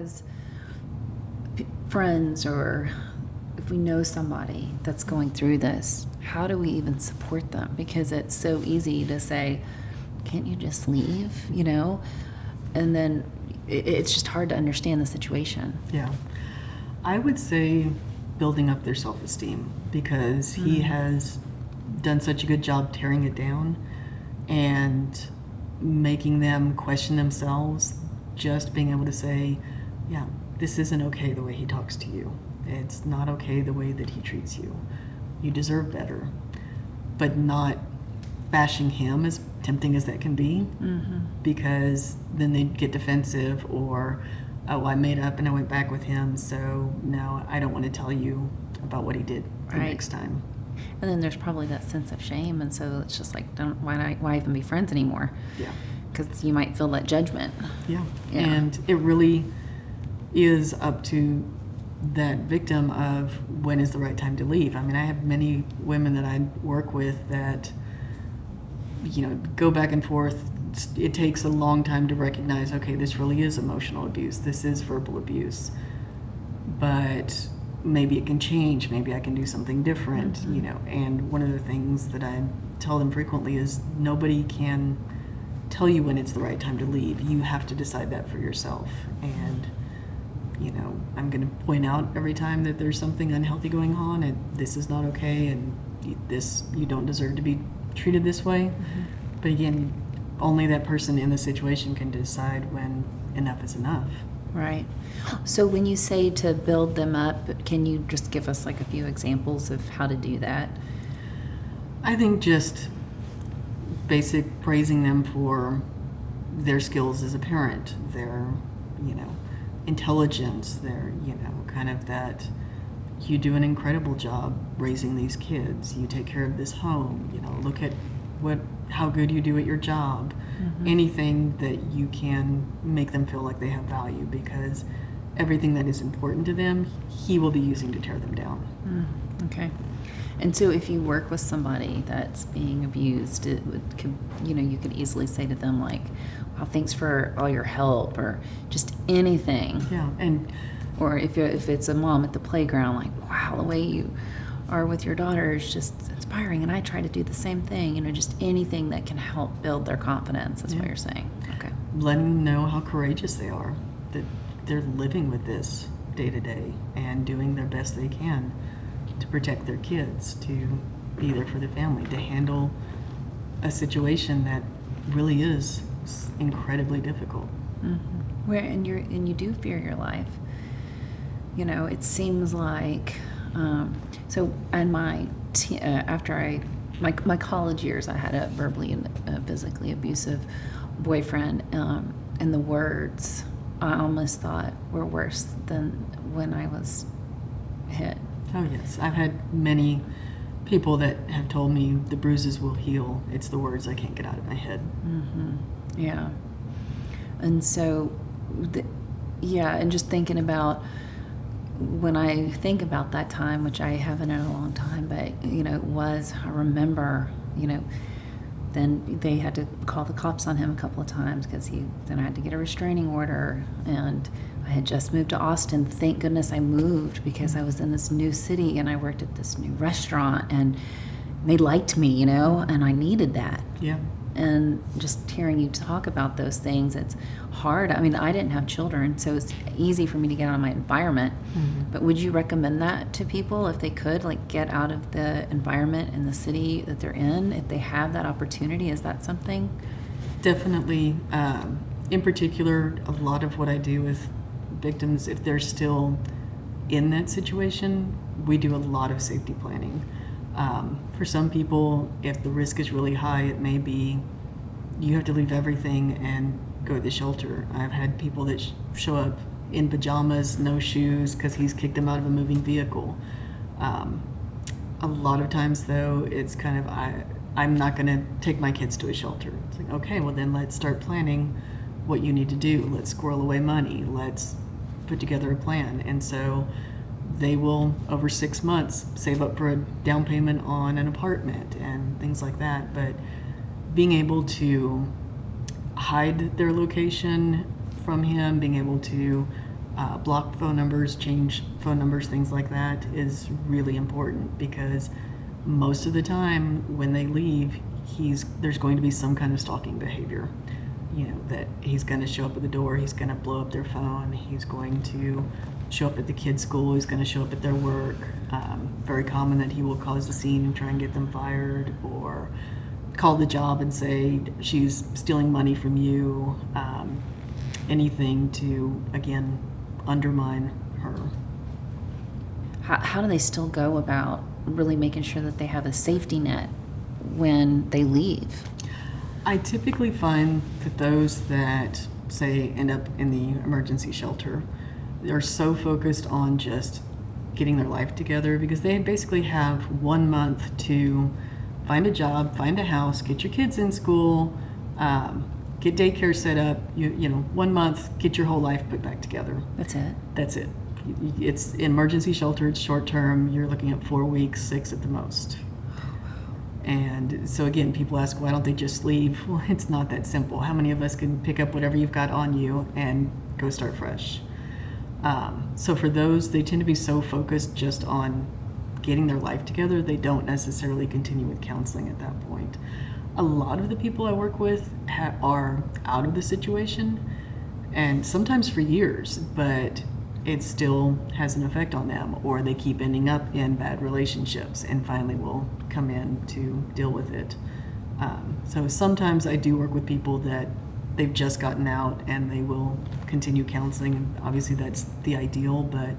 as friends, or if we know somebody that's going through this, how do we even support them? Because it's so easy to say, can't you just leave, And then it's just hard to understand the situation. Yeah. I would say building up their self-esteem, because he has done such a good job tearing it down and making them question themselves. Just being able to say, yeah, this isn't okay the way he talks to you. It's not okay the way that he treats you. You deserve better. But not bashing him, as tempting as that can be, because then they get defensive, or, oh, I made up and I went back with him, so now I don't want to tell you about what he did the next time. And then there's probably that sense of shame, and so it's just like, why even be friends anymore? Yeah. Because you might feel that judgment. Yeah. And it really is up to that victim of when is the right time to leave. I mean, I have many women that I work with that, go back and forth. It takes a long time to recognize, okay, this really is emotional abuse. This is verbal abuse. But maybe it can change. Maybe I can do something different, And one of the things that I tell them frequently is nobody can tell you when it's the right time to leave. You have to decide that for yourself. And, I'm going to point out every time that there's something unhealthy going on, and this is not okay, and you don't deserve to be treated this way. But again, only that person in the situation can decide when enough is enough. Right. So when you say to build them up, can you just give us like a few examples of how to do that? I think just basic praising them for their skills as a parent, their, intelligence, their, kind of that you do an incredible job raising these kids. You take care of this home, look at how good you do at your job. Anything that you can make them feel like they have value, because everything that is important to them, he will be using to tear them down. Okay. And so if you work with somebody that's being abused, you could easily say to them like, wow, thanks for all your help, or just anything. Yeah. Or if it's a mom at the playground, like, wow, the way you are with your daughter is just inspiring, and I try to do the same thing. Just anything that can help build their confidence is what you're saying. Okay. Letting them know how courageous they are, that they're living with this day to day and doing their best they can to protect their kids, to be there for their family, to handle a situation that really is incredibly difficult. Where and you do fear your life. It seems like so. And after my college years, I had a verbally and physically abusive boyfriend, and the words I almost thought were worse than when I was hit. Oh yes, I've had many people that have told me the bruises will heal. It's the words I can't get out of my head. Yeah. And so, and just thinking about, when I think about that time, which I haven't in a long time, but, I remember, then they had to call the cops on him a couple of times, because then I had to get a restraining order, and I had just moved to Austin. Thank goodness I moved, because I was in this new city and I worked at this new restaurant, and they liked me, and I needed that. Yeah. And just hearing you talk about those things, it's hard. I mean, I didn't have children, so it's easy for me to get out of my environment. But would you recommend that to people if they could, like, get out of the environment in the city that they're in, if they have that opportunity? Is that something? Definitely. In particular, a lot of what I do with victims, if they're still in that situation, we do a lot of safety planning. For some people, if the risk is really high, it may be you have to leave everything and go to the shelter. I've had people that show up in pajamas, no shoes, because he's kicked them out of a moving vehicle. A lot of times, though, it's kind of, I'm not going to take my kids to a shelter. It's like, okay, well then let's start planning what you need to do. Let's squirrel away money. Let's put together a plan. And so they will, over 6 months, save up for a down payment on an apartment and things like that. But being able to hide their location from him, being able to block phone numbers, change phone numbers, things like that is really important, because most of the time when they leave, there's going to be some kind of stalking behavior. That he's going to show up at the door, he's going to blow up their phone, he's going to show up at the kids' school, he's going to show up at their work. Very common that he will cause a scene and try and get them fired, or call the job and say she's stealing money from you. Anything to, again, undermine her. How do they still go about really making sure that they have a safety net when they leave? I typically find that those that, say, end up in the emergency shelter, they're so focused on just getting their life together, because they basically have 1 month to find a job, find a house, get your kids in school, get daycare set up. 1 month, get your whole life put back together. That's it. That's it. It's emergency shelter. It's short term. You're looking at 4 weeks, 6 at the most. And so again, people ask, why don't they just leave? Well, it's not that simple. How many of us can pick up whatever you've got on you and go start fresh? So for those, they tend to be so focused just on getting their life together, they don't necessarily continue with counseling at that point. A lot of the people I work with are out of the situation, and sometimes for years, but it still has an effect on them, or they keep ending up in bad relationships and finally will come in to deal with it. So sometimes I do work with people that they've just gotten out and they will continue counseling, and obviously that's the ideal, but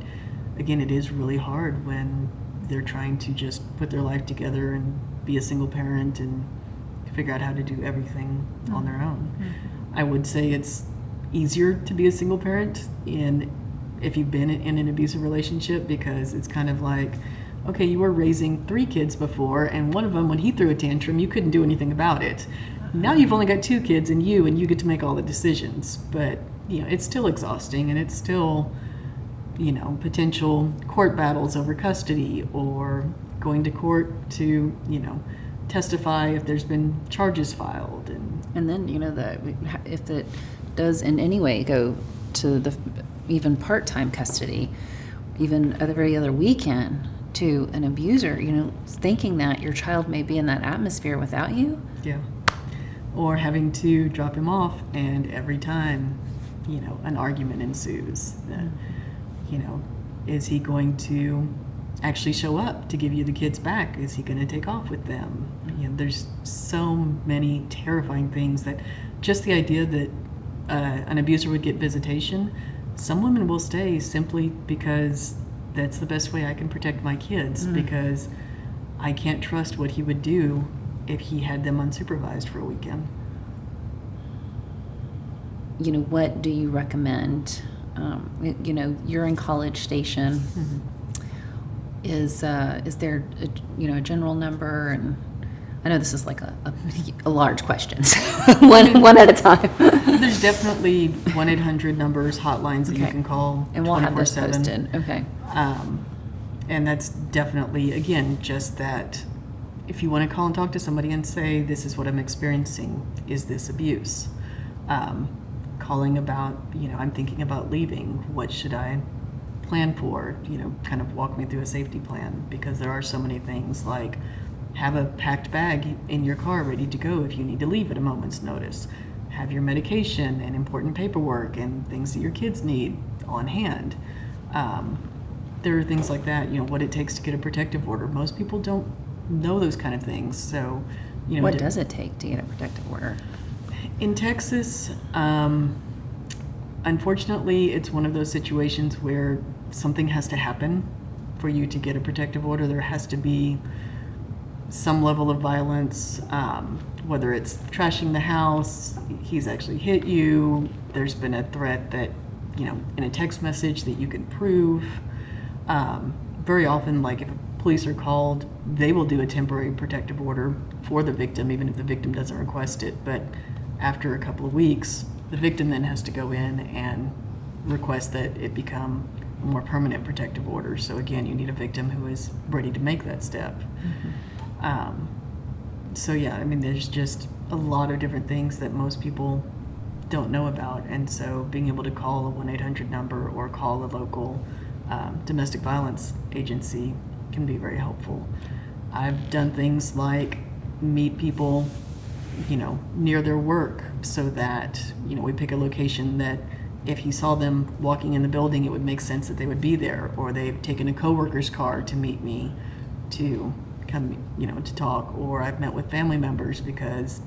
again, it is really hard when they're trying to just put their life together and be a single parent and figure out how to do everything on their own. Mm-hmm. I would say it's easier to be a single parent if you've been in an abusive relationship, because it's kind of like, okay, you were raising 3 kids before, and one of them, when he threw a tantrum, you couldn't do anything about it. Now you've only got 2 kids and you get to make all the decisions. But it's still exhausting, and it's still potential court battles over custody, or going to court to testify if there's been charges filed, and then if it does in any way go to the even part-time custody, even every other weekend, to an abuser, thinking that your child may be in that atmosphere without you. Yeah. Or having to drop him off, and every time, an argument ensues. Is he going to actually show up to give you the kids back? Is he going to take off with them? There's so many terrifying things, that just the idea that an abuser would get visitation, some women will stay simply because that's the best way I can protect my kids, because I can't trust what he would do if he had them unsupervised for a weekend. What do you recommend? You're in College Station. Mm-hmm. Is there a general number? And I know this is like a large question, so one at a time. There's definitely 1-800 numbers, hotlines that you can call, and we'll have this posted. Okay. And that's definitely, again, just that if you want to call and talk to somebody and say, this is what I'm experiencing, is this abuse? Calling about, I'm thinking about leaving, what should I plan for? Kind of walk me through a safety plan, because there are so many things, like have a packed bag in your car ready to go if you need to leave at a moment's notice. Have your medication and important paperwork and things that your kids need on hand. There are things like that, what it takes to get a protective order. Most people don't know those kind of things. So, what does it take to get a protective order? In Texas, unfortunately, it's one of those situations where something has to happen for you to get a protective order. There has to be some level of violence, whether it's trashing the house, he's actually hit you, there's been a threat that, in a text message that you can prove. Very often, like if police are called, they will do a temporary protective order for the victim, even if the victim doesn't request it. But after a couple of weeks, the victim then has to go in and request that it become a more permanent protective order. So again, you need a victim who is ready to make that step. Mm-hmm. So yeah, there's just a lot of different things that most people don't know about. And so being able to call a 1-800 number or call a local domestic violence agency can be very helpful. I've done things like meet people, near their work, so that, we pick a location that if he saw them walking in the building, it would make sense that they would be there, or they've taken a coworker's car to meet me to come, to talk, or I've met with family members because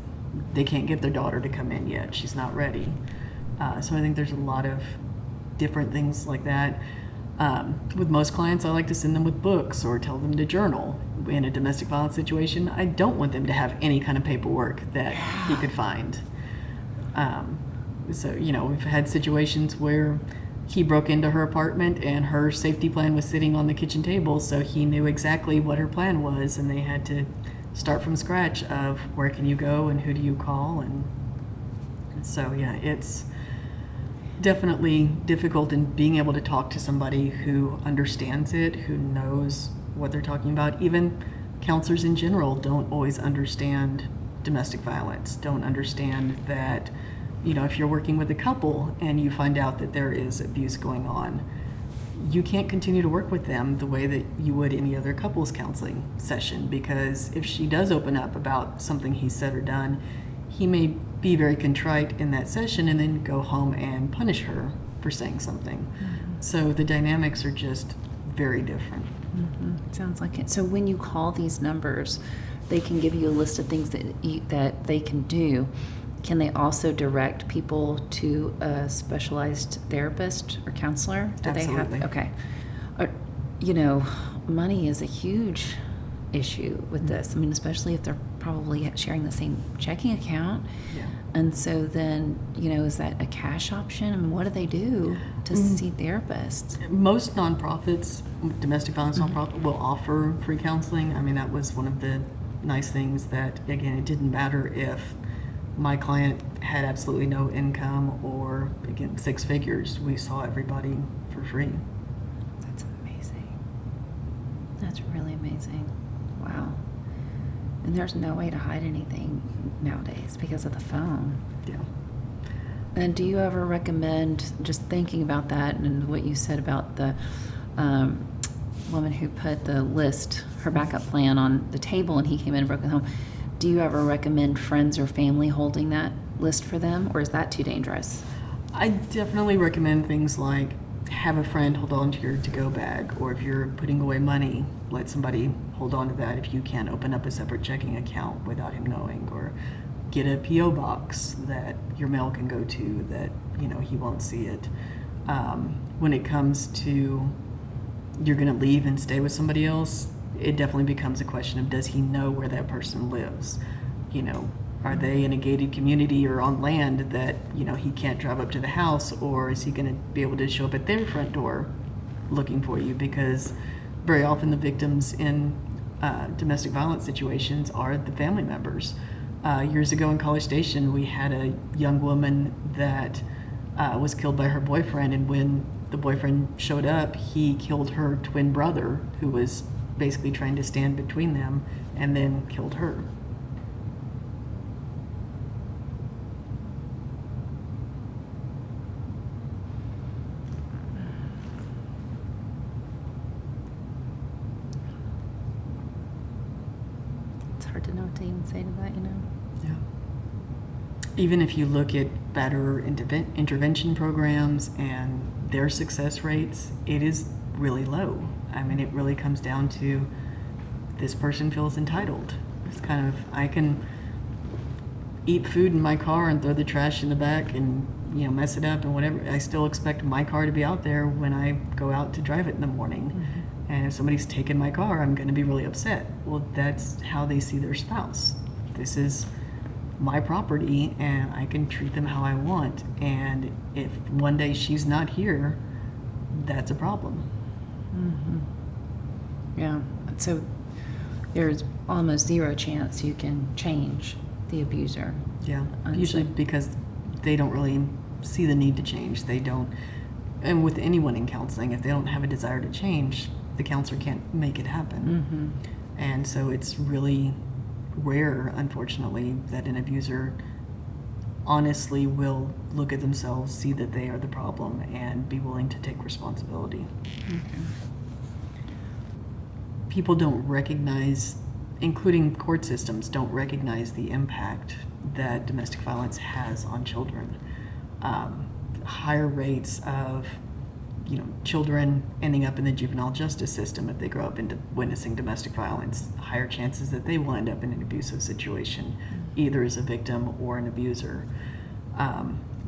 they can't get their daughter to come in yet. She's not ready. So I think there's a lot of different things like that. With most clients, I like to send them with books or tell them to journal. In a domestic violence situation, I don't want them to have any kind of paperwork that he could find. So, we've had situations where he broke into her apartment and her safety plan was sitting on the kitchen table, so he knew exactly what her plan was, and they had to start from scratch of where can you go and who do you call. And so, yeah, it's definitely difficult in being able to talk to somebody who understands it, who knows what they're talking about. Even counselors in general don't always understand domestic violence, don't understand that, if you're working with a couple and you find out that there is abuse going on, you can't continue to work with them the way that you would any other couples counseling session, because if she does open up about something he said or done, he may be very contrite in that session and then go home and punish her for saying something. Mm-hmm. So the dynamics are just very different. Mm-hmm. Sounds like it. So when you call these numbers, they can give you a list of things that they can do. Can they also direct people to a specialized therapist or counselor? Do Absolutely. They have? Okay. Money is a huge issue with this. I mean, especially if they're probably sharing the same checking account. Yeah. And so then, is that a cash option? I mean, what do they do to see therapists? Most nonprofits, domestic violence nonprofits, will offer free counseling. I mean, that was one of the nice things that, again, it didn't matter if my client had absolutely no income or, again, 6 figures. We saw everybody for free. That's amazing. That's really amazing. Wow. And there's no way to hide anything nowadays because of the phone. Yeah. And do you ever recommend, just thinking about that and what you said about the woman who put the list, her backup plan on the table, and he came in and broke the home, do you ever recommend friends or family holding that list for them, or is that too dangerous? I definitely recommend things like have a friend hold on to your to-go bag, or if you're putting away money, let somebody hold on to that if you can't open up a separate checking account without him knowing, or get a P.O. box that your mail can go to that, he won't see it. When it comes to you're going to leave and stay with somebody else, it definitely becomes a question of, does he know where that person lives? Are they in a gated community or on land that, he can't drive up to the house, or is he going to be able to show up at their front door looking for you? Because very often the victims in domestic violence situations are the family members. Years ago in College Station, we had a young woman that was killed by her boyfriend, and when the boyfriend showed up, he killed her twin brother, who was basically trying to stand between them, and then killed her. It's hard to know what to even say to that, Yeah. Even if you look at better intervention programs and their success rates, it is really low. I mean, it really comes down to this person feels entitled. It's kind of, I can eat food in my car and throw the trash in the back and, mess it up and whatever. I still expect my car to be out there when I go out to drive it in the morning. Mm-hmm. And if somebody's taken my car, I'm going to be really upset. Well, that's how they see their spouse. This is my property and I can treat them how I want. And if one day she's not here, that's a problem. Mm-hmm. Yeah. So there's almost zero chance you can change the abuser. Yeah. Usually because they don't really see the need to change. They don't, and with anyone in counseling, if they don't have a desire to change, the counselor can't make it happen. Mm-hmm. And so it's really rare, unfortunately, that an abuser honestly will look at themselves, see that they are the problem, and be willing to take responsibility. People don't recognize, including court systems, don't recognize the impact that domestic violence has on children. Higher rates of children ending up in the juvenile justice system if they grow up into witnessing domestic violence, higher chances that they will end up in an abusive situation, either as a victim or an abuser.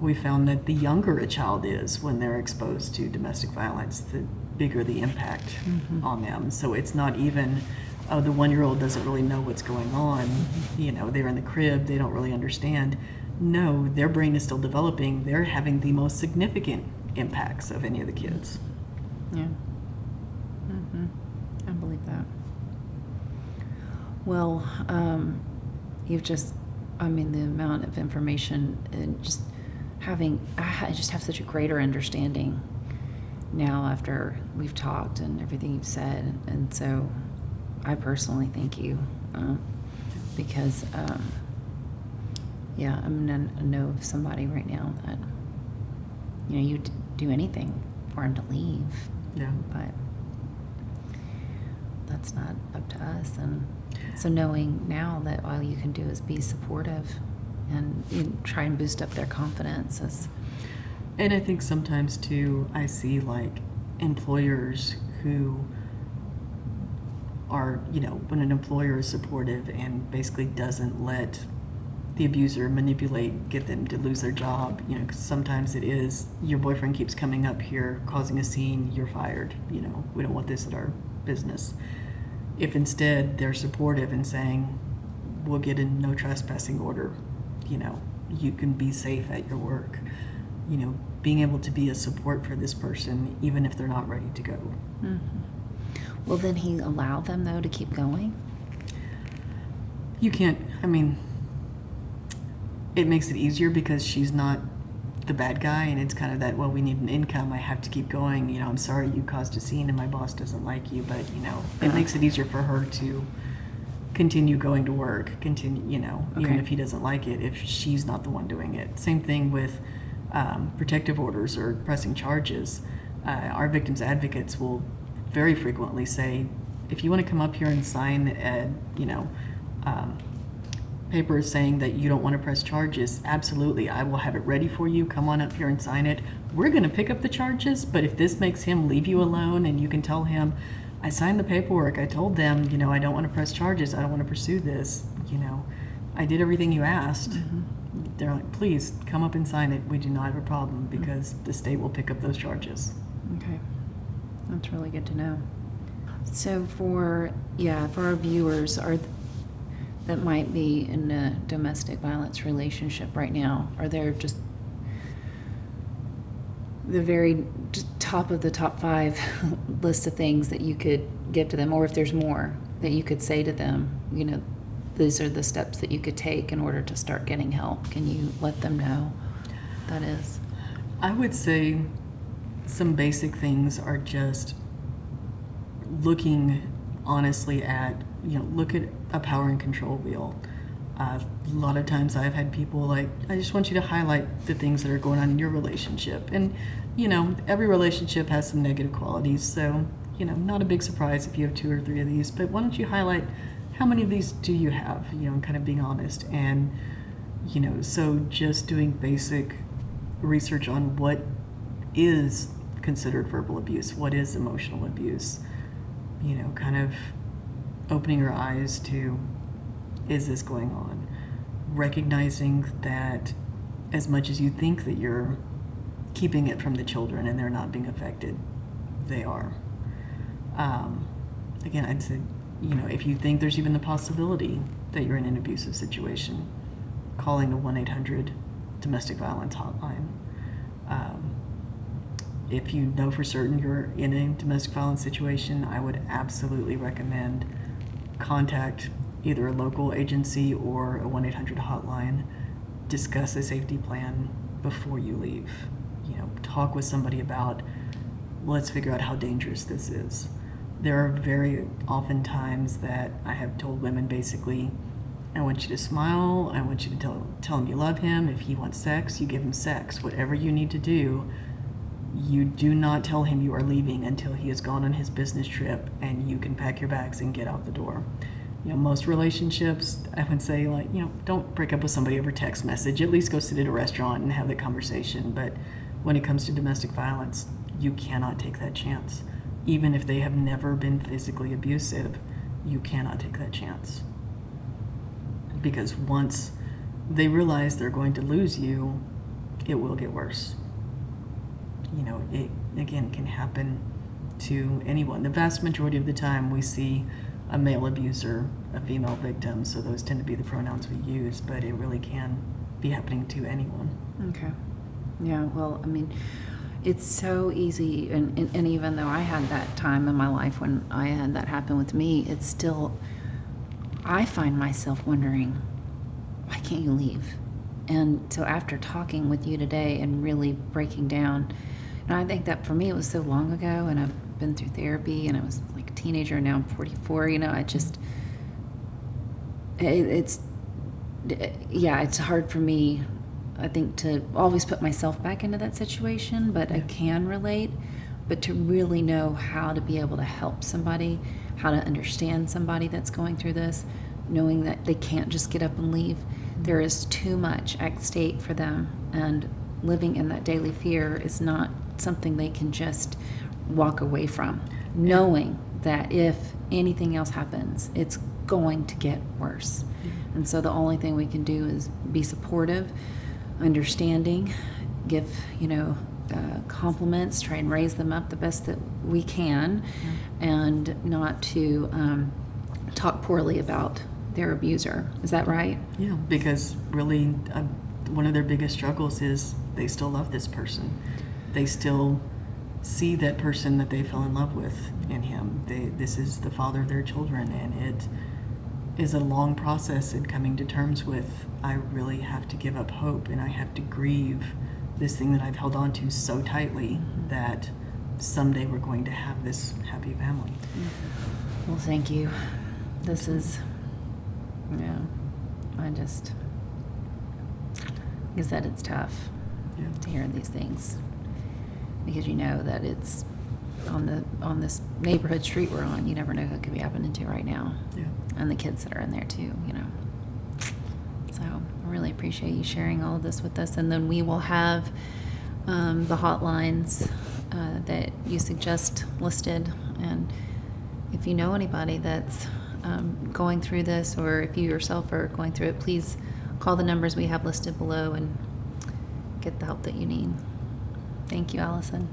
We found that the younger a child is when they're exposed to domestic violence, the bigger the impact on them. So it's not even, oh, the 1-year-old doesn't really know what's going on, they're in the crib, they don't really understand. No, their brain is still developing. They're having the most significant impacts of any of the kids. Yeah. I believe that. Well, you've just, the amount of information and just I just have such a greater understanding now after we've talked and everything you've said. And so I personally thank you because, I'm going to know of somebody right now that, you'd do anything for him to leave. Yeah. But that's not up to us. And so knowing now that all you can do is be supportive and try and boost up their confidence is. And I think sometimes too, I see like employers who are, when an employer is supportive and basically doesn't let the abuser manipulate, get them to lose their job, because sometimes it is, your boyfriend keeps coming up here, causing a scene, you're fired, we don't want this at our business. If instead they're supportive and saying, we'll get a no trespassing order, you can be safe at your work, being able to be a support for this person, even if they're not ready to go. Will then he allow them, though, to keep going? You can't, it makes it easier because she's not the bad guy, and it's kind of that, well, we need an income, I have to keep going, I'm sorry you caused a scene and my boss doesn't like you, but, it makes it easier for her to continue going to work, even if he doesn't like it, if she's not the one doing it. Same thing with protective orders or pressing charges. Our victims advocates will very frequently say, if you want to come up here and sign papers saying that you don't want to press charges, absolutely, I will have it ready for you. Come on up here and sign it. We're going to pick up the charges, but if this makes him leave you alone and you can tell him, I signed the paperwork, I told them, I don't want to press charges, I don't want to pursue this, I did everything you asked. They're like, please come up and sign it. We do not have a problem because the state will pick up those charges. Okay. That's really good to know. So for our viewers that might be in a domestic violence relationship right now, are there just the very top of the top 5 list of things that you could give to them, or if there's more that you could say to them, these are the steps that you could take in order to start getting help? Can you let them know that is? I would say some basic things are just looking honestly at, look at a power and control wheel. A lot of times I've had people like, I just want you to highlight the things that are going on in your relationship. And, every relationship has some negative qualities. So, not a big surprise if you have 2 or 3 of these, but why don't you highlight how many of these do you have, and kind of being honest. And, so just doing basic research on what is considered verbal abuse, what is emotional abuse, kind of opening your eyes to, is this going on? Recognizing that as much as you think that you're keeping it from the children and they're not being affected, they are. Again, I'd say, if you think there's even the possibility that you're in an abusive situation, calling the 1-800 Domestic Violence Hotline. If you know for certain you're in a domestic violence situation, I would absolutely recommend contact either a local agency or a 1-800 hotline. Discuss a safety plan before you leave. Talk with somebody about, let's figure out how dangerous this is. There are very often times that I have told women basically, I want you to smile. I want you to tell him you love him. If he wants sex, you give him sex. Whatever you need to do, you do not tell him you are leaving until he has gone on his business trip and you can pack your bags and get out the door. Most relationships, I would say, don't break up with somebody over text message. At least go sit at a restaurant and have the conversation. But when it comes to domestic violence, you cannot take that chance. Even if they have never been physically abusive, you cannot take that chance. Because once they realize they're going to lose you, it will get worse. It, again, can happen to anyone. The vast majority of the time we see a male abuser, a female victim, so those tend to be the pronouns we use, but it really can be happening to anyone. Okay. Yeah, well, I mean, it's so easy, and even though I had that time in my life when I had that happen with me, it's still, I find myself wondering, why can't you leave? And so after talking with you today and really breaking down, and I think that for me it was so long ago, and I've been through therapy, and I was like a teenager, now I'm 44, I just, it's hard for me, I think, to always put myself back into that situation, but I can relate. But to really know how to be able to help somebody, how to understand somebody that's going through this, knowing that they can't just get up and leave. There is too much at stake for them, and living in that daily fear is not something they can just walk away from, knowing that if anything else happens, it's going to get worse. And so the only thing we can do is be supportive, understanding, give compliments, try and raise them up the best that we can, and not to talk poorly about their abuser. Is that right? Yeah, because really one of their biggest struggles is they still love this person. They still see that person that they fell in love with in him. This is the father of their children, and it is a long process in coming to terms with, I really have to give up hope, and I have to grieve this thing that I've held on to so tightly that someday we're going to have this happy family. Well, thank you. This is, like I said, it's tough to hear these things, because that it's on this neighborhood street we're on. You never know who it could be happening to right now, and the kids that are in there too. So I really appreciate you sharing all of this with us, and then we will have the hotlines that you suggest listed, and if you know anybody that's going through this, or if you yourself are going through it, please call the numbers we have listed below and get the help that you need. Thank you, Allison.